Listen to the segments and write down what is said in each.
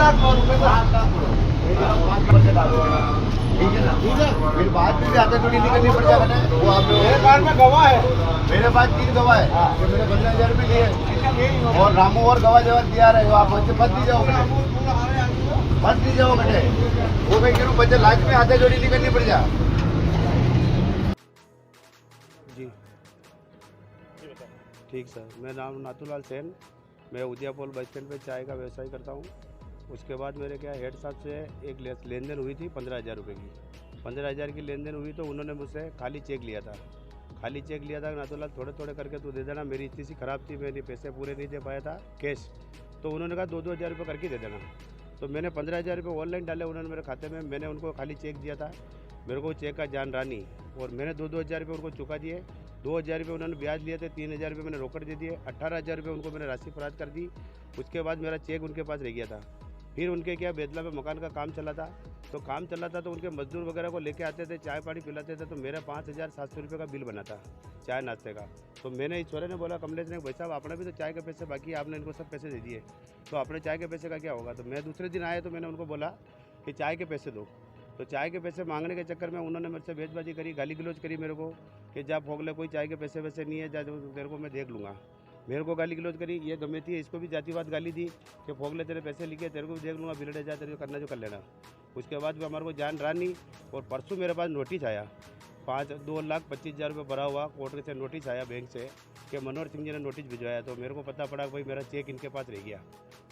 लाख रुपए 7 लाख ठीक है ना, फिर बाद में भी आते थोड़ी नहीं करनी पड़ जाएगा ना। वो आप मेरे पास में गवाह है, मेरे पास 3 गवाह है कि मैंने 15,000 रुपये लिए और रामू और गवाह जवाब दिया रहे हो। आप बच्चे मत दी जाओ बेटे, मत दी जाओ बेटे। वो भाई क्यों बच्चे लास्ट में आते जोड़ी नहीं करनी पड़ जाए। जी ठीक सर, मेरा नाम नाथूलाल सेन, मैं उदयपुर बस स्टैंड पे चाय का व्यवसाय करता हूँ। उसके बाद मेरे क्या हेड साहब से एक लेन देन हुई थी 15,000 रुपये की। 15,000 की लेन देन हुई तो उन्होंने मुझसे खाली चेक लिया था। खाली चेक लिया था नाथूलाल थोड़े थोड़े करके तू दे देना, मेरी स्थिति ख़राब थी, मैंने पैसे पूरे नहीं दे पाया था कैश, तो उन्होंने कहा 2-2 हज़ार रुपये करके दे देना। तो मैंने 15,000 रुपये ऑनलाइन डाले उन्होंने मेरे खाते में, मैंने उनको खाली चेक दिया था, मेरे को चेक का जान रहा नहीं, और मैंने 2-2 हज़ार रुपये उनको चुका दिए। 2 हज़ार रुपये उन्होंने ब्याज लिए थे, 3 हज़ार रुपये मैंने रोकड़ दे दिए, 18,000 रुपये उनको मैंने राशि फराज कर दी। उसके बाद मेरा चेक उनके पास रह गया था। फिर उनके क्या बेतला में मकान का काम चला था, तो काम चला था तो उनके मजदूर वगैरह को लेके आते थे, चाय पानी पिलाते थे, तो मेरा 5,700 रुपये का बिल बना था चाय नाश्ते का। तो मैंने इस छोरे ने बोला, कमलेश ने, भाई साहब आपने भी तो चाय के पैसे बाकी है, आपने इनको सब पैसे दे दिए, तो अपने चाय के पैसे का क्या होगा। तो मैं दूसरे दिन आया तो मैंने उनको बोला कि चाय के पैसे दो। तो चाय के पैसे मांगने के चक्कर में उन्होंने मेरे से बेजबाजी करी, गाली गलौज करी मेरे को कि जा फोगले, कोई चाय के पैसे वैसे नहीं है, जा तेरे को मैं देख लूँगा। मेरे को गाली गलौज करी, ये गमे थी, इसको भी जातिवाद गाली दी कि फोगले तेरे पैसे लिखे, तेरे को भी देख लूँगा, बिलड़े जा, तेरे को करना जो कर लेना। उसके बाद भी हमारे को जान रहा नहीं, और परसों मेरे पास नोटिस आया 2,25,000 रुपये भरा हुआ, कोर्ट से नोटिस आया बैंक से कि मनोहर सिंह जी ने नोटिस भिजवाया। तो मेरे को पता पड़ा भाई मेरा चेक इनके पास रह गया,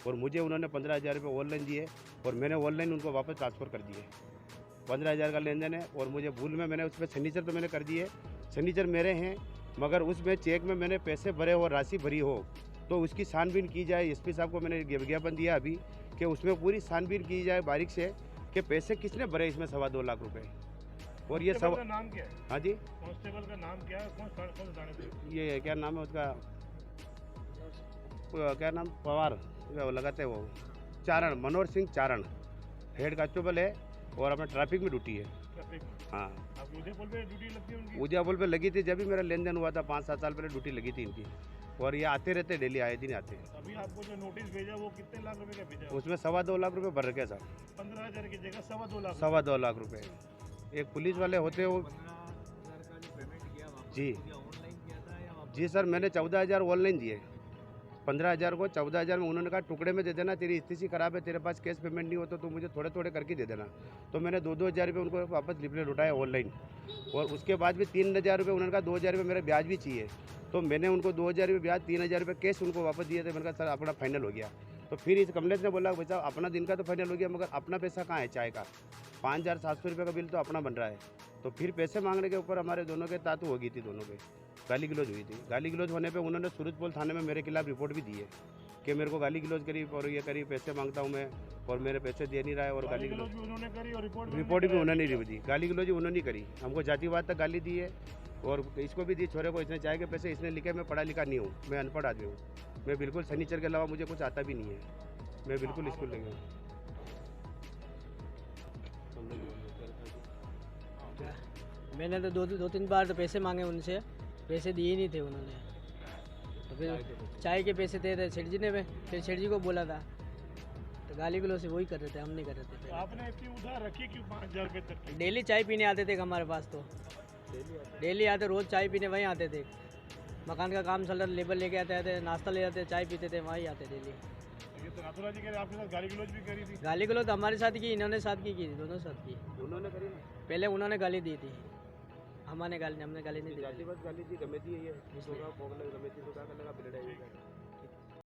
और मुझे उन्होंने 15,000 रुपये ऑनलाइन दिए, और मैंने ऑनलाइन उनको वापस ट्रांसफ़र कर दिए। 15,000 का लेन देन है, और मुझे भूल में मैंने उसमें सिग्नेचर तो मैंने कर दिए, सिग्नेचर मेरे हैं, मगर उसमें चेक में मैंने पैसे भरे और राशि भरी हो तो उसकी छानबीन की जाए। एसपी साहब को मैंने विज्ञापन दिया अभी कि उसमें पूरी छानबीन की जाए बारीक से कि पैसे किसने भरे इसमें 2.25 लाख रुपए। और ये सब, नाम क्या है? हाँ जी, कांस्टेबल का नाम क्या है? कौन थाने पे? ये क्या नाम है उसका, क्या नाम, पवार वो लगाते हैं वो, चारण, मनोहर सिंह चारण, हेड कांस्टेबल है, और अपना ट्रैफिक में ड्यूटी है। हाँ, अब उदयपुर पे ड्यूटी लगती है उनकी? उदयपुर पे लगी थी, जब भी मेरा लेन देन हुआ था 5-7 साल पहले ड्यूटी लगी थी इनकी, और ये आते रहते, डेली आए दिन आते। अभी आपको जो नोटिस भेजा वो कितने लाख रुपए का भेजा? उसमें 2.25 लाख रुपए भर रखे साहब। 15,000 की जगह 2.25 लाख। 2.25 लाख रुपए एक पुलिस वाले होते वो। जी जी सर, मैंने 14,000 ऑनलाइन दिए, 15,000 को 14,000 में उन्होंने कहा टुकड़े में दे देना, तेरी स्थिति खराब है, तेरे पास कैश पेमेंट नहीं होता तो मुझे थोड़े थोड़े करके दे देना। तो मैंने 2-2 हज़ार रुपये उनको वापस लिपले लुटाया ऑनलाइन, और उसके बाद भी 3,000 रुपये उन्होंने कहा 2,000 रुपये मेरे ब्याज भी चाहिए, तो मैंने उनको 2,000 रुपये ब्याज, 3,000 रुपये कैश उनको वापस दिए थे। मैंने कहा सर अपना फाइनल हो गया। तो फिर इस कमलेश ने बोला, भाई साहब अपना दिन का तो फाइनल हो गया, मगर अपना पैसा कहाँ है चाय का, 5,700 रुपये का बिल तो अपना बन रहा है। तो फिर पैसे मांगने के ऊपर हमारे दोनों के तातू हो गई थी, दोनों पे गाली गलौज हुई थी। गाली गलौज होने पे उन्होंने सूरजपोल थाने में मेरे खिलाफ रिपोर्ट भी दी है कि मेरे को गाली गलौज करी और ये करी, पैसे मांगता हूँ मैं और मेरे पैसे दे नहीं रहा है, और गाली गलौज भी उन्होंने करी और रिपोर्ट भी उन्होंने नहीं दी, गाली गलौज उन्होंने करी, हमको जातिवाद तक गाली दी है, और इसको भी दी छोरे को। इसने चाय के पैसे इसने लिखे, मैं पढ़ा लिखा नहीं हूँ, मैं अनपढ़ आदमी हूँ, मैं बिल्कुल सनीचर के अलावा मुझे कुछ आता भी नहीं है, मैं बिल्कुल स्कूल नहीं हूँ। मैंने तो दो तीन बार तो पैसे मांगे उनसे, पैसे दिए नहीं थे उन्होंने। तो फिर चाय के पैसे दे रहे सेठ जी ने, फिर सेठ जी को बोला था, तो गाली गलौज से वही कर रहे थे, हम नहीं कर रहे थे। तो आपने इतनी उधार रखी क्यों 5,000 रुपये तक की? डेली चाय पीने आते थे हमारे पास, तो डेली आते, रोज़ चाय पीने वहीं आते थे। मकान का काम चल रहा, लेबर लेके आते थे, नाश्ता ले जाते, चाय पीते थे, वहीं आते डेली। तो नाथूलाल जी कह रहे आपके साथ गाली गलौज भी करी थी? गाली गलौज तो हमारे साथ की, इन्होंने साथ की दोनों साथ की। उन्होंने करी, पहले उन्होंने गाली दी थी, हमने गाली नहीं दी। गाली दी, गमे थी, ये गमे थी तो क्या कर लगा, बिलड़ा